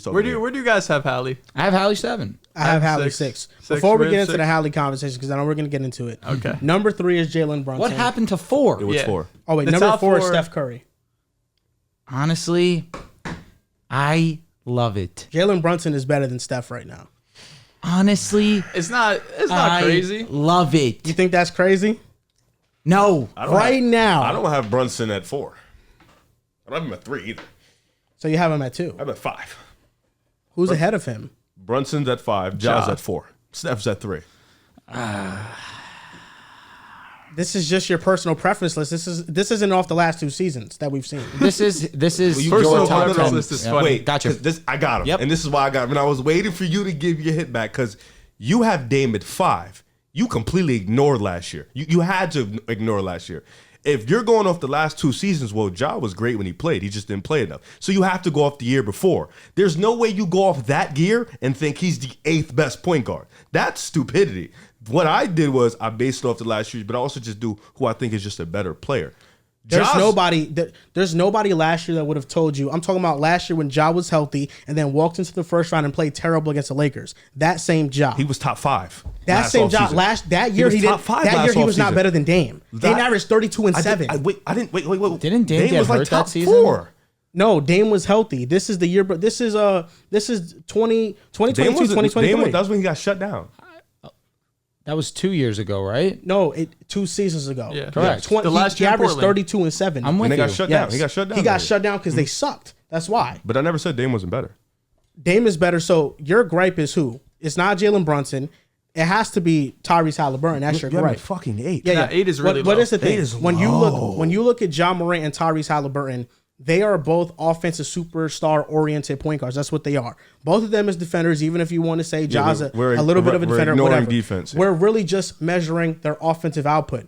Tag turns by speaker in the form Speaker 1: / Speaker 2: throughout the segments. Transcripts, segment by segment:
Speaker 1: Where do you guys have Hallie?
Speaker 2: I have Hallie 7.
Speaker 3: I have Hallie 6. Before we get into the Hallie conversation, because I know we're going to get into it.
Speaker 1: Okay.
Speaker 3: Number 3 is Jalen Brunson.
Speaker 2: What happened to 4?
Speaker 1: It was 4.
Speaker 3: Oh, wait. Number 4 is Steph Curry.
Speaker 2: Honestly, I love it.
Speaker 3: Jalen Brunson is better than Steph right now.
Speaker 2: Honestly,
Speaker 1: it's not crazy.
Speaker 2: Love it.
Speaker 3: You think that's crazy?
Speaker 2: No.
Speaker 3: Now.
Speaker 4: I don't have Brunson at 4. I don't have him at 3 either.
Speaker 3: So you have him at 2.
Speaker 4: I'm at 5.
Speaker 3: Who's ahead of him?
Speaker 4: Brunson's at 5. Ja's at 4. Steph's at 3.
Speaker 3: This is just your personal preference list. This isn't off the last 2 seasons that we've seen.
Speaker 2: This is your
Speaker 1: personal
Speaker 2: top
Speaker 1: preference
Speaker 2: 10.
Speaker 1: list is funny.
Speaker 4: Wait,
Speaker 2: gotcha.
Speaker 4: I got him.
Speaker 2: Yep.
Speaker 4: And this is why I got him. And I was waiting for you to give your hit back because you have Dame at 5. You completely ignored last year. You had to ignore last year. If you're going off the last 2 seasons, well, Ja was great when he played. He just didn't play enough. So you have to go off the year before. There's no way you go off that year and think he's the 8th best point guard. That's stupidity. What I did was I based it off the last year, but I also just do who I think is just a better player.
Speaker 3: There's nobody last year that would have told you. I'm talking about last year when Ja was healthy and then walked into the first round and played terrible against the Lakers. That same Ja.
Speaker 4: He was top 5.
Speaker 3: That same Ja that year he was not better than Dame. Dame averaged 32 and 7.
Speaker 4: Wait.
Speaker 2: Didn't Dame get hurt that season?
Speaker 4: 4.
Speaker 3: No, Dame was healthy. This is the year, but this is 2022, 2023.
Speaker 4: That's when he got shut down.
Speaker 2: That was 2 years ago, right?
Speaker 3: No, 2 seasons ago.
Speaker 1: Yeah,
Speaker 2: correct.
Speaker 1: The last year
Speaker 3: he averaged
Speaker 1: Portland.
Speaker 3: 32 and 7.
Speaker 2: I'm with
Speaker 4: And
Speaker 2: you.
Speaker 4: they got shut down. He got shut down.
Speaker 3: He got shut down because they sucked. That's why.
Speaker 4: But I never said Dame wasn't better.
Speaker 3: Dame is better. So your gripe is who? It's not Jalen Brunson. It has to be Tyrese Haliburton. That's your
Speaker 4: You have
Speaker 3: gripe.
Speaker 4: him at fucking 8.
Speaker 3: Yeah,
Speaker 1: 8 is really low.
Speaker 3: What is the thing?
Speaker 4: 8 is
Speaker 3: when
Speaker 4: low.
Speaker 3: you look at Ja Morant and Tyrese Haliburton, they are both offensive superstar oriented point guards. That's what they are. Both of them as defenders, even if you want to say Ja's a little bit of a defender, whatever.
Speaker 4: Defense, yeah.
Speaker 3: We're really just measuring their offensive output.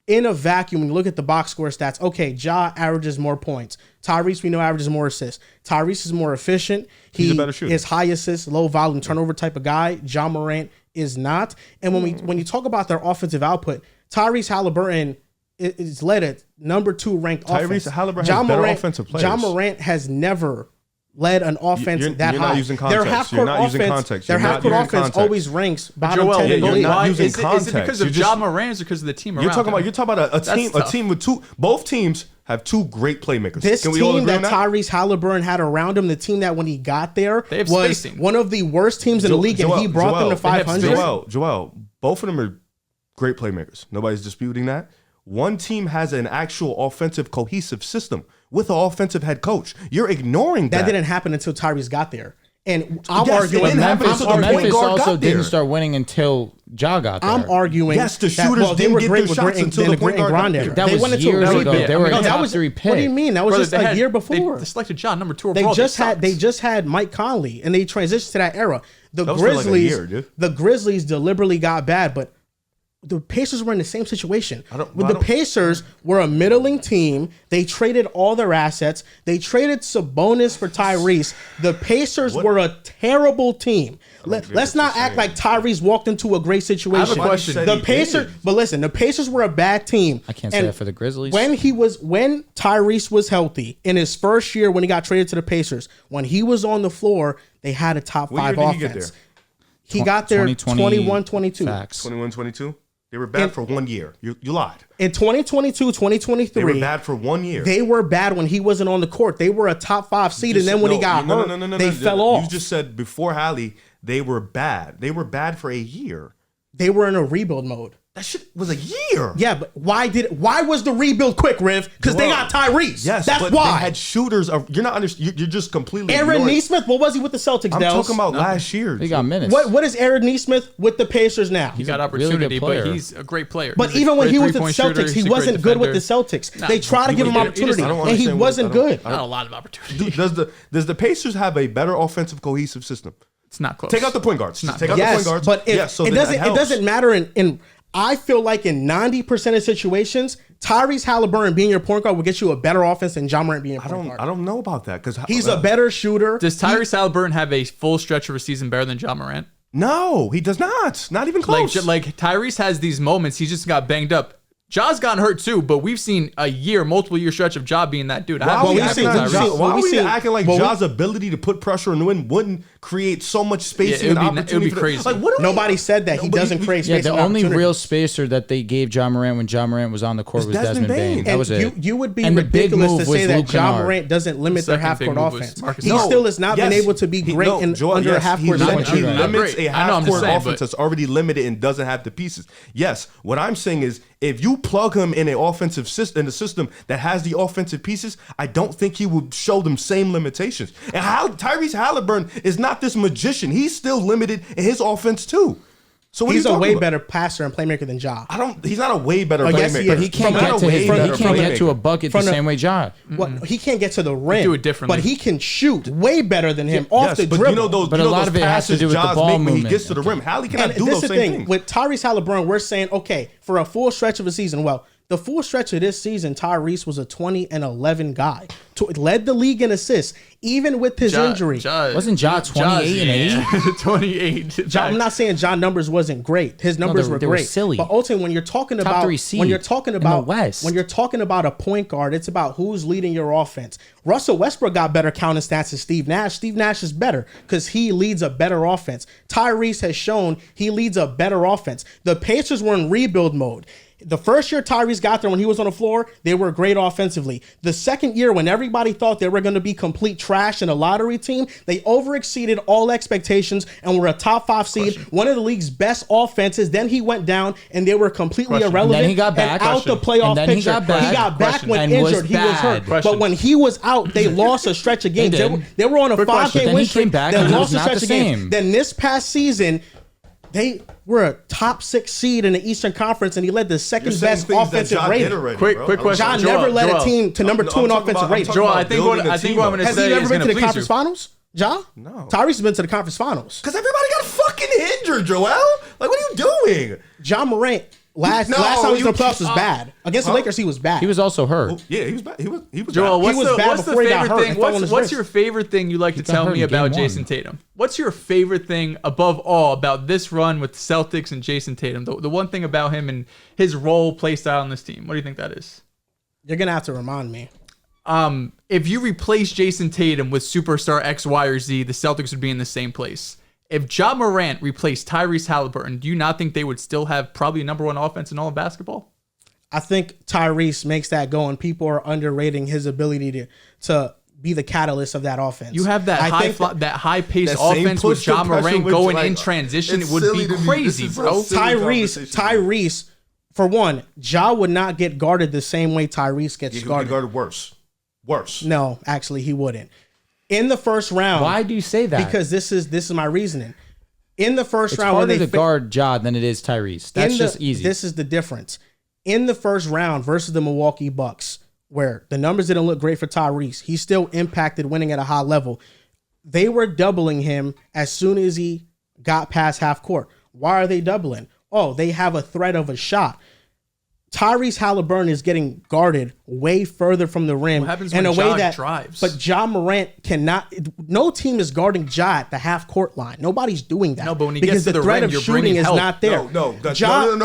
Speaker 3: In a vacuum, when you look at the box score stats, okay, Ja averages more points. Tyrese, we know, averages more assists. Tyrese is more efficient.
Speaker 4: He's a better shooter.
Speaker 3: Is high assist, low volume, turnover type of guy. Ja Morant is not. And when you talk about their offensive output, Tyrese Haliburton is led at number 2 ranked offense.
Speaker 4: Tyrese Haliburton has better offensive players.
Speaker 3: Ja Morant has never led an offense that
Speaker 4: you're
Speaker 3: high.
Speaker 4: not using context. You're not using context.
Speaker 3: Their half-court offense always ranks bottom 10 in the
Speaker 4: you're
Speaker 3: league.
Speaker 4: not using
Speaker 1: Is
Speaker 4: context.
Speaker 1: it because of Ja Morant or because of the team around
Speaker 4: You're talking about a
Speaker 1: tough.
Speaker 4: team with 2. Both teams have 2 great playmakers.
Speaker 3: This
Speaker 4: Can we all
Speaker 3: team
Speaker 4: agree
Speaker 3: that
Speaker 4: on that?
Speaker 3: Tyrese Haliburton had around him, the team that when he got there
Speaker 1: They have
Speaker 3: was
Speaker 1: spacing.
Speaker 3: one of the worst teams in the league, and he brought them to 500.
Speaker 4: Joel, both of them are great playmakers. Nobody's disputing that. One team has an actual offensive cohesive system with an offensive head coach. You're ignoring that.
Speaker 3: That didn't happen until Tyrese got there. And I'm
Speaker 4: Yes,
Speaker 3: arguing
Speaker 4: it didn't happen
Speaker 3: I'm
Speaker 4: until the
Speaker 3: arguing-
Speaker 4: point
Speaker 2: Memphis
Speaker 4: guard
Speaker 2: also
Speaker 4: got there.
Speaker 2: didn't start winning until Ja got there.
Speaker 3: I'm arguing.
Speaker 4: Yes, the
Speaker 3: that,
Speaker 4: shooters
Speaker 3: they
Speaker 4: didn't
Speaker 3: were
Speaker 4: get
Speaker 3: great
Speaker 4: their
Speaker 3: with
Speaker 4: shots
Speaker 3: Grant
Speaker 4: until
Speaker 3: and
Speaker 4: the point guard
Speaker 3: Grant
Speaker 4: got
Speaker 3: era.
Speaker 4: there.
Speaker 2: That
Speaker 3: They
Speaker 2: was
Speaker 3: went into a
Speaker 2: years
Speaker 3: rebuild.
Speaker 2: ago. They were a
Speaker 3: that
Speaker 2: top
Speaker 3: was
Speaker 2: 3 pick.
Speaker 3: What do you mean? That was just a year before.
Speaker 1: They selected Ja number 2
Speaker 3: They
Speaker 1: overall.
Speaker 3: just had Mike Conley, and they transitioned to that era. The
Speaker 4: That was for like a
Speaker 3: Grizzlies,
Speaker 4: year, dude.
Speaker 3: the Grizzlies deliberately got bad, but the Pacers were in the same situation. The Pacers were a middling team. They traded all their assets. They traded Sabonis for Tyrese. The Pacers were a terrible team. Let's not act like Tyrese walked into a great situation.
Speaker 1: I have a question.
Speaker 3: The Pacers, but listen, the Pacers were a bad team.
Speaker 2: I can't say that for the Grizzlies.
Speaker 3: When Tyrese was healthy in his first year when he got traded to the Pacers, when he was on the floor, they had a top 5
Speaker 4: year did
Speaker 3: offense.
Speaker 4: he get there?
Speaker 3: He got there
Speaker 2: 2020
Speaker 3: 21-22.
Speaker 2: Facts.
Speaker 4: 21-22? They were bad for 1 year. You lied.
Speaker 3: In 2022, 2023,
Speaker 4: They were bad for 1 year.
Speaker 3: they were bad when he wasn't on the court. They were a top 5 seed, and then when he got hurt, they fell off.
Speaker 4: You just said before Hallie, they were bad. They were bad for a year.
Speaker 3: They were in a rebuild mode.
Speaker 4: That shit was a year.
Speaker 3: Yeah, but why was the rebuild quick, Riv? Because they got Tyrese.
Speaker 4: Yes,
Speaker 3: that's
Speaker 4: but
Speaker 3: why.
Speaker 4: they had shooters. You're not understanding. You're just completely.
Speaker 3: Aaron
Speaker 4: ignoring.
Speaker 3: Nesmith, what was he with the Celtics?
Speaker 4: I'm
Speaker 3: Dels?
Speaker 4: talking about last year.
Speaker 2: He got minutes.
Speaker 3: What is Aaron Nesmith with the Pacers now?
Speaker 1: He got
Speaker 2: a really
Speaker 1: opportunity,
Speaker 2: good player.
Speaker 1: but he's a great player.
Speaker 3: But
Speaker 1: He's a
Speaker 3: even when
Speaker 1: great
Speaker 3: he was with the
Speaker 1: three-point shooter.
Speaker 3: Celtics, he
Speaker 1: He's a great
Speaker 3: wasn't good with the
Speaker 1: defender.
Speaker 3: Celtics. They tried to give him
Speaker 1: he just-
Speaker 3: opportunity,
Speaker 1: I don't
Speaker 3: and he
Speaker 4: understand
Speaker 3: wasn't good.
Speaker 1: Not a lot of opportunity.
Speaker 4: Does the Pacers have a better offensive cohesive system?
Speaker 1: It's not close.
Speaker 4: Take out the point guards. Take out the point
Speaker 3: Yes,
Speaker 4: guards.
Speaker 3: but it
Speaker 4: then that
Speaker 3: it
Speaker 4: helps.
Speaker 3: doesn't matter in I feel like in 90% of situations, Tyrese Haliburton being your point guard will get you a better offense than Ja Morant being your point guard.
Speaker 4: I don't know about that because
Speaker 3: He's a better shooter.
Speaker 1: Does Tyrese Haliburton have a full stretch of a season better than Ja Morant?
Speaker 4: No, he does not. Not even close.
Speaker 1: Like Tyrese has these moments. He just got banged up. Ja's gotten hurt too, but we've seen multiple year stretch of Ja being that dude.
Speaker 4: Why are we
Speaker 3: Well,
Speaker 4: acting like Ja's ability to put pressure on the win wouldn't create so much space and opportunity?
Speaker 1: It would be crazy.
Speaker 4: Like,
Speaker 3: Nobody said that he doesn't create space.
Speaker 2: Yeah, the only real spacer that they gave Ja Morant when Ja Morant was on the court was Desmond Bane. That was it.
Speaker 3: You would be ridiculous to say that Ja Morant doesn't limit their half court offense. He still has not been able to be great under a half court.
Speaker 4: He limits a half court offense that's already limited and doesn't have the pieces. Yes, what I'm saying is, if you plug him in an offensive system, in a system that has the offensive pieces, I don't think he would show them same limitations. And Tyrese Haliburton is not this magician. He's still limited in his offense too. So
Speaker 3: he's a way better passer and playmaker than Ja.
Speaker 4: He's not a way better playmaker.
Speaker 2: But he can't get to a bucket the same way Ja.
Speaker 3: Well, he can't get to the rim.
Speaker 1: Do it differently.
Speaker 3: But he can shoot way better than him off the dribble.
Speaker 4: You know those,
Speaker 2: but a lot of it has to do with the ball movement.
Speaker 4: When he gets to the rim, Hallie cannot do those same things.
Speaker 3: With Tyrese Haliburton, we're saying, okay, for a full stretch of a season, the full stretch of this season, Tyrese was a 20-11 guy. Led the league in assists, even with his injury.
Speaker 2: Wasn't Ja 28 and 8?
Speaker 1: 28.
Speaker 3: I'm not saying Ja numbers wasn't great. His numbers were great.
Speaker 2: Were silly.
Speaker 3: But ultimately, when you're talking about a point guard, it's about who's leading your offense. Russell Westbrook got better counting stats than Steve Nash. Steve Nash is better because he leads a better offense. Tyrese has shown he leads a better offense. The Pacers were in rebuild mode. The first year Tyrese got there, when he was on the floor, they were great offensively. The second year, when everybody thought they were going to be complete trash and a lottery team, they overexceeded all expectations and were a top 5 seed, one of the league's best offenses. Then he went down and they were completely irrelevant.
Speaker 2: And then he got back.
Speaker 3: And out the playoff picture. He got back when injured. He was hurt. But when he was out, they lost a stretch of games. They were on a 5-game win streak. They lost a stretch of games. Then this past season, they were a top 6 seed in the Eastern Conference, and he led the second best offensive rating.
Speaker 1: Quick question.
Speaker 3: Ja never led a team to number 2 in offensive rating.
Speaker 1: Joel, I think what I'm going to say is
Speaker 3: has he ever been to the
Speaker 1: please
Speaker 3: conference finals? Ja?
Speaker 4: No.
Speaker 3: Tyrese has been to the conference finals.
Speaker 4: Because everybody got fucking injured, Joel. Like, what are you doing?
Speaker 3: Ja Morant. Last time he was in the playoffs was bad. Against the Lakers, he was bad.
Speaker 2: He was also hurt.
Speaker 4: Yeah, he was bad. He was
Speaker 1: Joel,
Speaker 4: bad.
Speaker 1: what's the favorite thing? What's your favorite thing you like to tell me about Jason Tatum? What's your favorite thing above all about this run with the Celtics and Jason Tatum? The one thing about him and his role, play style on this team. What do you think that is?
Speaker 3: You're gonna have to remind me.
Speaker 1: If you replace Jason Tatum with superstar X, Y, or Z, the Celtics would be in the same place. If Ja Morant replaced Tyrese Haliburton, do you not think they would still have probably number 1 offense in all of basketball?
Speaker 3: I think Tyrese makes that go, and people are underrating his ability to be the catalyst of that offense.
Speaker 1: You have that high-paced offense with Ja Morant going in transition. It would be crazy, bro.
Speaker 3: Tyrese, for one, Ja would not get guarded the same way Tyrese gets guarded.
Speaker 4: He would get guarded worse.
Speaker 3: No, actually, he wouldn't. In the first round.
Speaker 2: Why do you say that?
Speaker 3: Because this is my reasoning. In the first round,
Speaker 2: harder to guard Ja than it is Tyrese. That's just easy.
Speaker 3: This is the difference. In the first round versus the Milwaukee Bucks, where the numbers didn't look great for Tyrese, he still impacted winning at a high level. They were doubling him as soon as he got past half court. Why are they doubling? Oh, they have a threat of a shot. Tyrese Haliburton is getting guarded way further from the rim in a way that
Speaker 1: drives.
Speaker 3: But Ja Morant cannot. No team is guarding Ja at the half court line. Nobody's doing that.
Speaker 1: No, but when he
Speaker 3: because
Speaker 1: gets to the
Speaker 3: threat
Speaker 1: rim,
Speaker 3: of
Speaker 1: you're
Speaker 3: shooting is
Speaker 1: help.
Speaker 3: not there.
Speaker 4: No,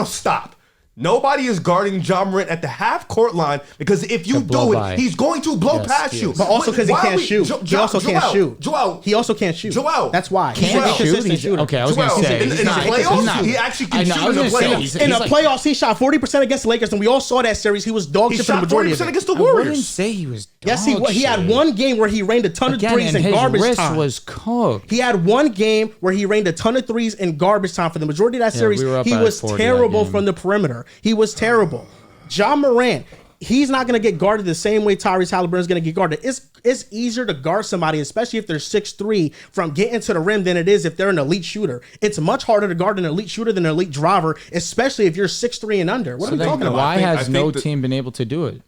Speaker 4: stop. Nobody is guarding Ja Morant at the half court line because if you do it, he's going to blow past you.
Speaker 3: But also because he can't shoot. He also can't shoot. He also can't shoot. That's why.
Speaker 2: Can't shoot. Okay, I was going to say.
Speaker 4: In the playoffs, he actually can shoot in the playoffs.
Speaker 3: In the playoffs, he shot 40% against the Lakers, and we all saw that series. He was dog shit for the majority of it.
Speaker 4: He shot 40% against the Warriors.
Speaker 2: I wouldn't say he was dog
Speaker 3: Yes, he had one game where he rained a ton of threes in garbage time.
Speaker 2: His wrist was cooked.
Speaker 3: He had one game where he rained a ton of threes in garbage time. For the majority of that series, he was terrible from the perimeter. He was terrible. Ja Morant, he's not going to get guarded the same way Tyrese Haliburton is going to get guarded. It's easier to guard somebody, especially if they're 6'3", from getting to the rim than it is if they're an elite shooter. It's much harder to guard an elite shooter than an elite driver, especially if you're 6'3" and under. What are we talking about?
Speaker 2: Why has no team been able to do it?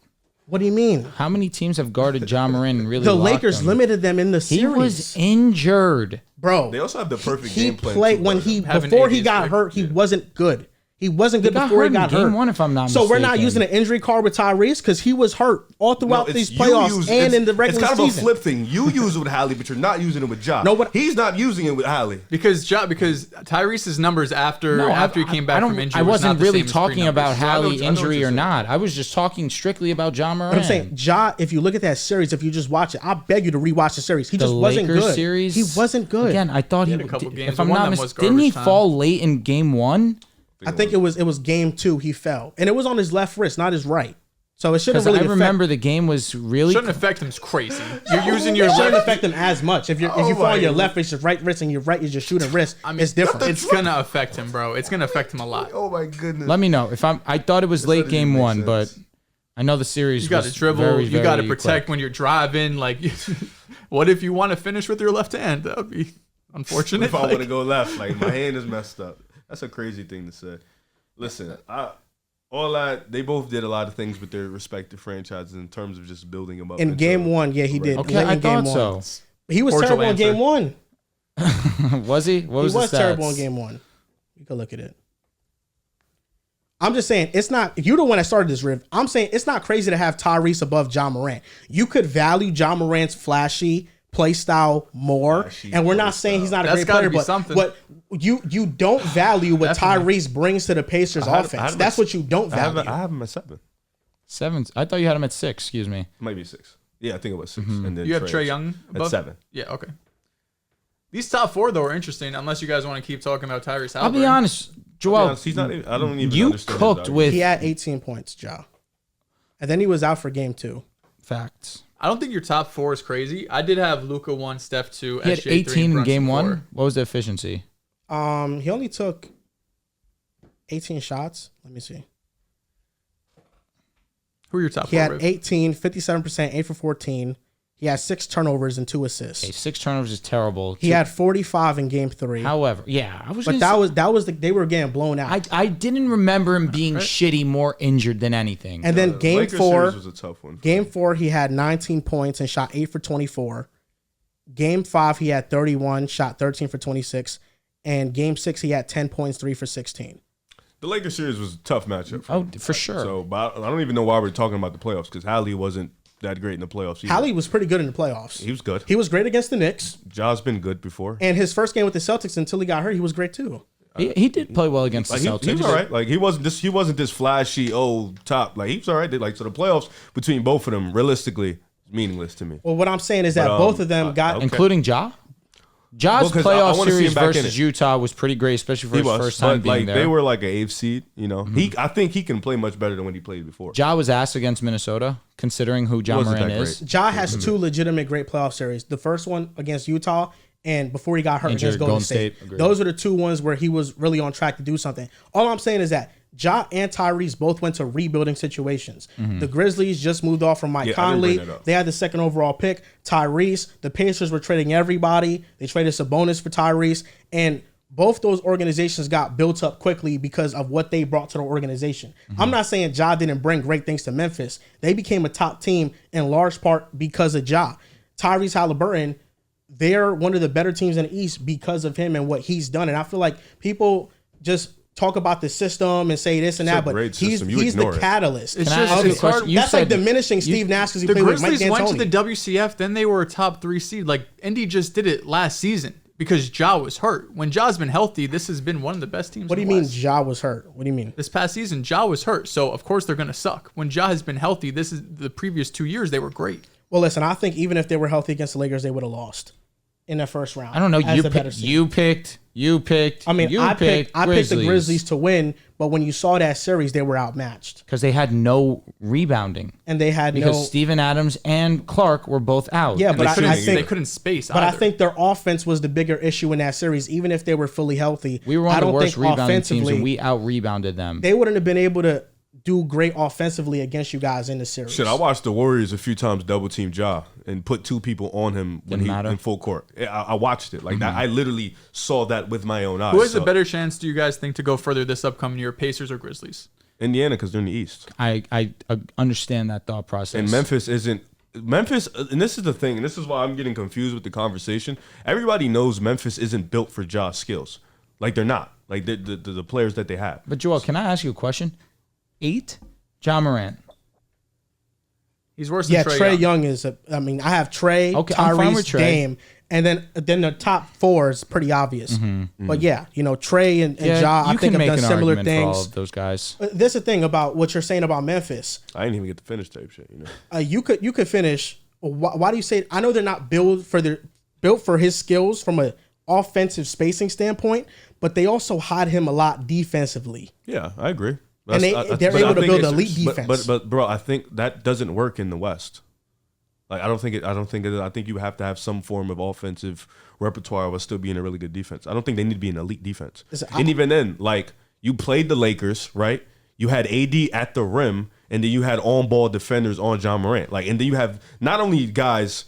Speaker 3: What do you mean?
Speaker 2: How many teams have guarded Ja Morant and really
Speaker 3: The Lakers limited them in the series.
Speaker 2: He was injured.
Speaker 3: Bro.
Speaker 4: They also have the perfect game plan.
Speaker 3: Before he got hurt, he wasn't good. He wasn't good before he got hurt.
Speaker 2: Game 1, if I'm not mistaken.
Speaker 3: So we're not using an injury card with Tyrese because he was hurt all throughout these playoffs and in the regular season.
Speaker 4: It's kind of a flip thing. You use it with Hallie, but you're not using it with Ja. He's not using it with Hallie
Speaker 1: because Tyrese's numbers after he came back from injury.
Speaker 2: I wasn't really talking about Hallie injury or not. I was just talking strictly about Ja Morant.
Speaker 3: I'm saying Ja. If you look at that series, if you just watch it, I beg you to rewatch the series. He just wasn't good.
Speaker 2: Series,
Speaker 3: he wasn't good.
Speaker 2: Again, I thought
Speaker 1: he had a couple games.
Speaker 2: If I'm not mistaken, didn't he fall late in game 1?
Speaker 3: I think it was game 2 he fell, and it was on his left wrist, not his right. So it shouldn't really.
Speaker 2: I remember the game was really
Speaker 1: shouldn't affect him. Crazy. You're using your.
Speaker 3: It shouldn't affect him as much. If you fall on your left wrist, your right wrist, and your right is your shooting wrist, it's different.
Speaker 1: It's gonna affect him, bro. It's gonna affect him a lot.
Speaker 4: Oh my goodness.
Speaker 2: Let me know if I thought it was late game 1, but I know the series.
Speaker 1: You got to dribble. You got to protect when you're driving. Like, what if you want to finish with your left hand? That would be unfortunate.
Speaker 4: If I want to go left, like my hand is messed up. That's a crazy thing to say. Listen, they both did a lot of things with their respective franchises in terms of just building them up.
Speaker 3: In game 1, yeah, he did.
Speaker 2: Okay, I thought so.
Speaker 3: He was terrible in game 1.
Speaker 2: Was he? What was the stats? He was
Speaker 3: terrible in game 1. You can look at it. I'm just saying, it's not. You're the one that started this, Riv. I'm saying it's not crazy to have Tyrese above Ja Morant. You could value Ja Morant's flashy play style more, and we're not saying he's not a great player, but you don't value what Tyrese brings to the Pacers offense. That's what you don't value.
Speaker 4: I have him at 7.
Speaker 2: 7. I thought you had him at 6. Excuse me.
Speaker 4: Might be 6. Yeah, I think it was 6. And then
Speaker 1: you have Trae Young above?
Speaker 4: At 7.
Speaker 1: Yeah, okay. These top 4 though are interesting. Unless you guys want to keep talking about Tyrese Haliburton.
Speaker 2: I'll be honest, Joel.
Speaker 4: He's not. I don't even.
Speaker 2: You
Speaker 4: understand
Speaker 2: cooked with.
Speaker 3: He had 18 points, Ja, and then he was out for game 2.
Speaker 2: Facts.
Speaker 1: I don't think your top 4 is crazy. I did have Luka 1, Steph 2,
Speaker 2: he had
Speaker 1: SJ
Speaker 2: 18 in game
Speaker 1: 4.
Speaker 2: 1. What was the efficiency?
Speaker 3: He only took 18 shots. Let me see.
Speaker 1: Who are your top 4?
Speaker 3: He had 18, 57%, 8 for 14. He had 6 turnovers and 2 assists.
Speaker 2: Okay, 6 turnovers is terrible.
Speaker 3: He had 45 in game 3.
Speaker 2: However, yeah, I was.
Speaker 3: But they were getting blown out.
Speaker 2: I didn't remember him being shitty, more injured than anything.
Speaker 3: And then game
Speaker 4: Lakers
Speaker 3: 4
Speaker 4: series was a tough one.
Speaker 3: Game 4, he had 19 points and shot 8 for 24. Game 5, he had 31, shot 13 for 26. And game 6, he had 10 points, 3 for 16.
Speaker 4: The Lakers series was a tough matchup.
Speaker 2: For sure.
Speaker 4: So, but I don't even know why we're talking about the playoffs because Hallie wasn't that great in the playoffs either.
Speaker 3: Hallie was pretty good in the playoffs.
Speaker 4: He was good.
Speaker 3: He was great against the Knicks.
Speaker 4: Ja's been good before.
Speaker 3: And his first game with the Celtics until he got hurt, he was great too.
Speaker 2: He did play well against the Celtics.
Speaker 4: He was all right. Like he wasn't this flashy top. Like he was all right. Like so the playoffs between both of them realistically meaningless to me.
Speaker 3: Well, what I'm saying is that both of them got
Speaker 2: including Ja. Ja's playoff series versus Utah was pretty great, especially for his first time being there.
Speaker 4: They were like an 8th seed, you know. I think he can play much better than when he played before.
Speaker 2: Ja was ass against Minnesota, considering who Ja Morant is.
Speaker 3: Ja has 2 legitimate great playoff series. The first one against Utah, and before he got hurt against Golden State. Those are the 2 ones where he was really on track to do something. All I'm saying is that Ja and Tyrese both went to rebuilding situations. The Grizzlies just moved off from Mike Conley. They had the 2nd overall pick. Tyrese, the Pacers were trading everybody. They traded Sabonis for Tyrese. And both those organizations got built up quickly because of what they brought to the organization. I'm not saying Ja didn't bring great things to Memphis. They became a top team in large part because of Ja. Tyrese Haliburton, they're one of the better teams in the East because of him and what he's done. And I feel like people just talk about the system and say this and that, but he's the catalyst.
Speaker 1: It's just hard.
Speaker 3: That's like diminishing Steve Nash because he played with Mike D'Antoni. The
Speaker 1: Grizzlies went to the WCF, then they were a top 3 seed. Like Indy just did it last season because Ja was hurt. When Ja's been healthy, this has been one of the best teams.
Speaker 3: What do you mean Ja was hurt? What do you mean?
Speaker 1: This past season, Ja was hurt, so of course they're going to suck. When Ja has been healthy, this is the previous 2 years they were great.
Speaker 3: Well, listen, I think even if they were healthy against the Lakers, they would have lost in that first round.
Speaker 2: I don't know. You picked. I mean, I picked the Grizzlies to win, but when you saw that series, they were outmatched because they had no rebounding,
Speaker 3: and they had
Speaker 2: because Steven Adams and Clark were both out.
Speaker 3: Yeah, but I think
Speaker 1: they couldn't space.
Speaker 3: But I think their offense was the bigger issue in that series, even if they were fully healthy.
Speaker 2: We were one of the worst rebounding teams, and we out rebounded them.
Speaker 3: They wouldn't have been able to do great offensively against you guys in the series.
Speaker 4: Shit, I watched the Warriors a few times double team Ja and put 2 people on him when he in full court. I watched it like that. I literally saw that with my own eyes.
Speaker 1: Who has a better chance, do you guys think, to go further this upcoming year, Pacers or Grizzlies?
Speaker 4: Indiana, because they're in the East.
Speaker 2: I understand that thought process.
Speaker 4: And Memphis, and this is the thing, and this is why I'm getting confused with the conversation. Everybody knows Memphis isn't built for Ja's skills. Like they're not. Like the players that they have.
Speaker 2: But Joel, can I ask you a question? 8, Ja Morant.
Speaker 1: He's worse than
Speaker 3: Trae Young is. I have Trae, Tyrese, Dame, and then the top 4 is pretty obvious. But Trae and Ja, I think have done similar things. For all of
Speaker 2: those guys.
Speaker 3: This is the thing about what you're saying about Memphis.
Speaker 4: I didn't even get to finish type shit.
Speaker 3: You could finish. Why do you say? I know they're not built for his skills from an offensive spacing standpoint, but they also hide him a lot defensively.
Speaker 4: Yeah, I agree.
Speaker 3: And they're able to build elite defense.
Speaker 4: But bro, I think that doesn't work in the West. Like I think you have to have some form of offensive repertoire while still being a really good defense. I don't think they need to be an elite defense. And even then, like you played the Lakers, right? You had AD at the rim, and then you had on-ball defenders on Ja Morant. Like, and then you have not only guys,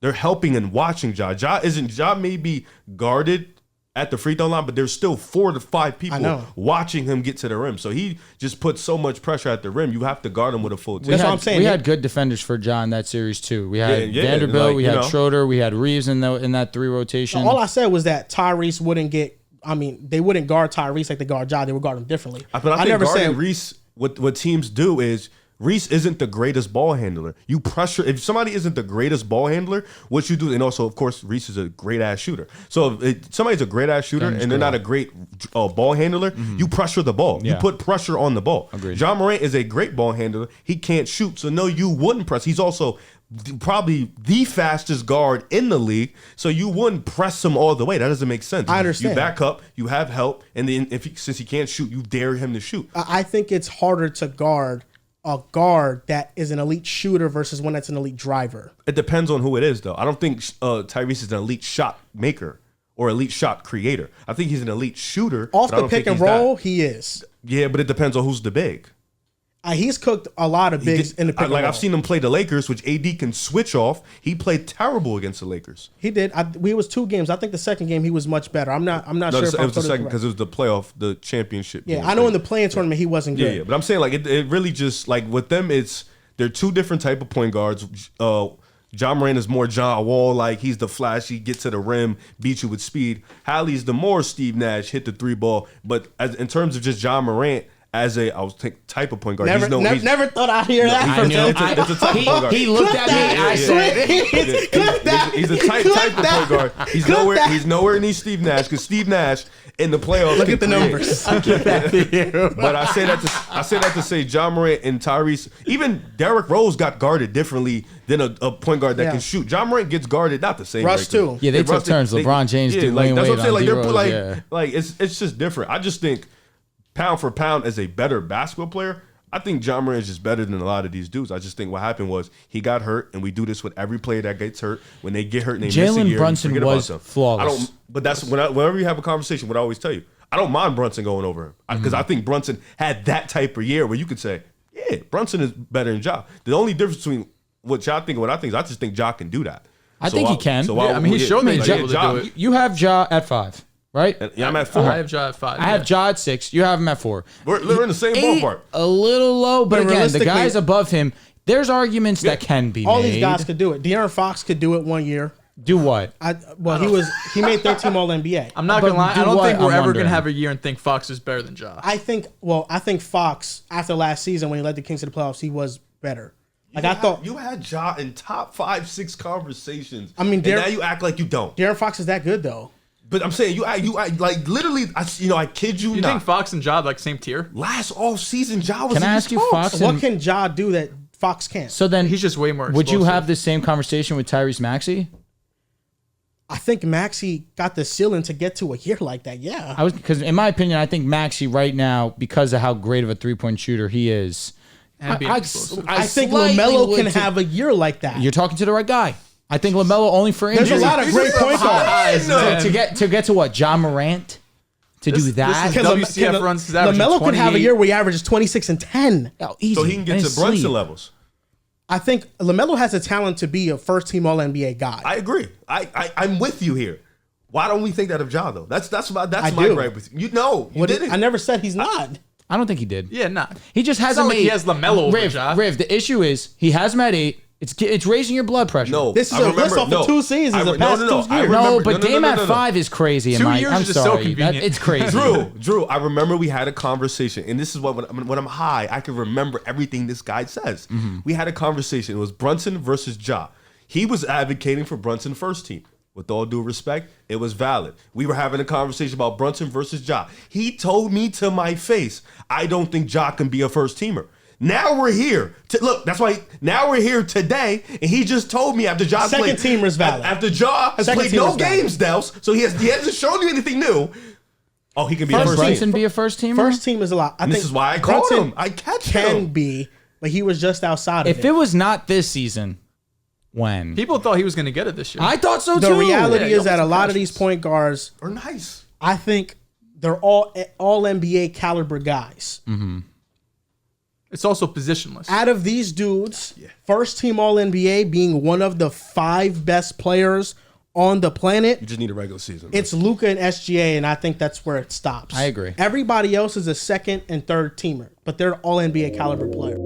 Speaker 4: they're helping and watching Ja. Ja may be guarded at the free throw line, but there's still 4 to 5 people watching him get to the rim. So he just puts so much pressure at the rim. You have to guard him with a full team.
Speaker 2: That's what I'm saying. We had good defenders for Ja in that series too. We had Vanderbilt, we had Schroeder, we had Reeves in that 3 rotation.
Speaker 3: All I said was that Tyrese wouldn't get. They wouldn't guard Tyrese like they guard Ja. They would guard him differently.
Speaker 4: But I never said Reese. What teams do is Reese isn't the greatest ball handler. You pressure if somebody isn't the greatest ball handler, what you do, and also of course Reese is a great ass shooter. So if somebody's a great ass shooter and they're not a great ball handler, you pressure the ball. Yeah. You put pressure on the ball.
Speaker 2: Agreed.
Speaker 4: Ja Morant is a great ball handler. He can't shoot, so no, you wouldn't press. He's also probably the fastest guard in the league, so you wouldn't press him all the way. That doesn't make sense.
Speaker 3: I understand.
Speaker 4: You back up, you have help, and then since he can't shoot, you dare him to shoot.
Speaker 3: I think it's harder to guard a guard that is an elite shooter versus one that's an elite driver.
Speaker 4: It depends on who it is, though. I don't think Tyrese is an elite shot maker or elite shot creator. I think he's an elite shooter.
Speaker 3: Off the pick and roll, he is.
Speaker 4: Yeah, but it depends on who's the big.
Speaker 3: He's cooked a lot of bigs in the pick and roll.
Speaker 4: I've seen him play the Lakers, which AD can switch off. He played terrible against the Lakers.
Speaker 3: He did. We was 2 games. I think the second game he was much better. I'm not sure if
Speaker 4: it was the second because it was the playoff, the championship.
Speaker 3: Yeah, I know in the play-in tournament he wasn't good.
Speaker 4: Yeah, but I'm saying like it really just like with them, they're 2 different type of point guards. Ja Morant is more John Wall, like he's the flashy, get to the rim, beat you with speed. Hallie's the more Steve Nash, hit the 3 ball. But in terms of just Ja Morant. As type of point guard.
Speaker 3: Never thought I'd hear that from him.
Speaker 4: It's a type of point guard.
Speaker 2: He looked at me. I said,
Speaker 4: he's a type of point guard. He's nowhere near Steve Nash because Steve Nash in the playoffs.
Speaker 3: Look at the numbers.
Speaker 4: But I say that to say Ja Morant and Tyrese. Even Derrick Rose got guarded differently than a point guard that can shoot. Ja Morant gets guarded not the same.
Speaker 3: Russ too.
Speaker 2: Yeah, they took turns. LeBron James did Wayne Wade on D-Rose.
Speaker 4: Like it's just different. I just think. Pound for pound, as a better basketball player, I think Ja Morant is just better than a lot of these dudes. I just think what happened was he got hurt, and we do this with every player that gets hurt. When they get hurt and they miss a year,
Speaker 2: Brunson was flawless.
Speaker 4: But that's whenever you have a conversation, what I always tell you, I don't mind Brunson going over him because I think Brunson had that type of year where you could say, yeah, Brunson is better than Ja. The only difference between what y'all think and what I think is I just think Ja can do that.
Speaker 2: I think he can.
Speaker 1: He showed me able to do it.
Speaker 2: You have Ja at 5. Right?
Speaker 4: Yeah, I'm at 4.
Speaker 1: I have Ja at 5.
Speaker 2: I have Ja at 6. You have him at 4.
Speaker 4: We're in the same ballpark.
Speaker 2: A little low, but again, the guys above him, there's arguments that can be
Speaker 3: all
Speaker 2: made.
Speaker 3: These guys could do it. De'Aaron Fox could do it 1 year.
Speaker 2: Do what?
Speaker 3: He made 13 All NBA.
Speaker 1: I'm not gonna lie. I don't think we're ever gonna have a year and think Fox is better than Ja.
Speaker 3: I think Fox after last season when he led the Kings to the playoffs, he was better. I thought
Speaker 4: you had Ja in top 5, 6 conversations.
Speaker 3: I mean,
Speaker 4: now you act like you don't.
Speaker 3: De'Aaron Fox is that good though.
Speaker 4: But I'm saying you like literally. I kid you not.
Speaker 1: You think Fox and Ja like same tier?
Speaker 4: Last off season, Ja was.
Speaker 2: Can I ask you, Fox?
Speaker 3: What can Ja do that Fox can't?
Speaker 2: So then
Speaker 1: he's just way more explosive.
Speaker 2: Would you have the same conversation with Tyrese Maxey?
Speaker 3: I think Maxey got the ceiling to get to a year like that. Yeah,
Speaker 2: because in my opinion, I think Maxey right now, because of how great of a 3-point shooter he is,
Speaker 3: I think LaMelo can have a year like that.
Speaker 2: You're talking to the right guy. I think LaMelo only for injury.
Speaker 3: There's a lot of great point guards
Speaker 2: to get to what Ja Morant to do that.
Speaker 1: WCF runs.
Speaker 3: LaMelo could have a year where he averages 26 and 10.
Speaker 2: Oh, easy.
Speaker 4: So he can get to Brunson levels.
Speaker 3: I think LaMelo has the talent to be a first-team All-NBA guy.
Speaker 4: I agree. I'm with you here. Why don't we think that of Ja though? That's my gripe with you. You didn't.
Speaker 3: I never said he's not.
Speaker 2: I don't think he did.
Speaker 1: Yeah, nah.
Speaker 2: He just hasn't made.
Speaker 1: He has LaMelo over Ja.
Speaker 2: Riv, the issue is he has him at 8. It's raising your blood pressure.
Speaker 4: No,
Speaker 3: this is a list off of 2 seasons. The past 2 years.
Speaker 2: But Dame at 5 is crazy.
Speaker 1: 2 years is just so convenient.
Speaker 2: It's crazy.
Speaker 4: Drew, I remember we had a conversation, and this is what when I'm high, I can remember everything this guy says. We had a conversation. It was Brunson versus Ja. He was advocating for Brunson first team. With all due respect, it was valid. We were having a conversation about Brunson versus Ja. He told me to my face, I don't think Ja can be a first teamer. Now we're here. Look, that's why now we're here today, and he just told me after Ja
Speaker 3: second teamer is valid.
Speaker 4: After Ja has played no games, Dels, so he hasn't shown you anything new. Oh, he can be a first
Speaker 2: Brunson
Speaker 4: team.
Speaker 2: Be a first teamer?
Speaker 3: First team is a lot. I think
Speaker 4: this is why I called him. I catch him.
Speaker 3: Can be, but he was just outside of it.
Speaker 2: If it was not this season, when?
Speaker 1: People thought he was going to get it this year.
Speaker 2: I thought so too.
Speaker 3: The reality is that a lot of these point guards
Speaker 4: are nice.
Speaker 3: I think they're all NBA caliber guys.
Speaker 1: It's also positionless.
Speaker 3: Out of these dudes, first team All NBA being one of the 5 best players on the planet.
Speaker 4: You just need a regular season.
Speaker 3: It's Luka and SGA, and I think that's where it stops.
Speaker 2: I agree.
Speaker 3: Everybody else is a second and third teamer, but they're All NBA caliber players.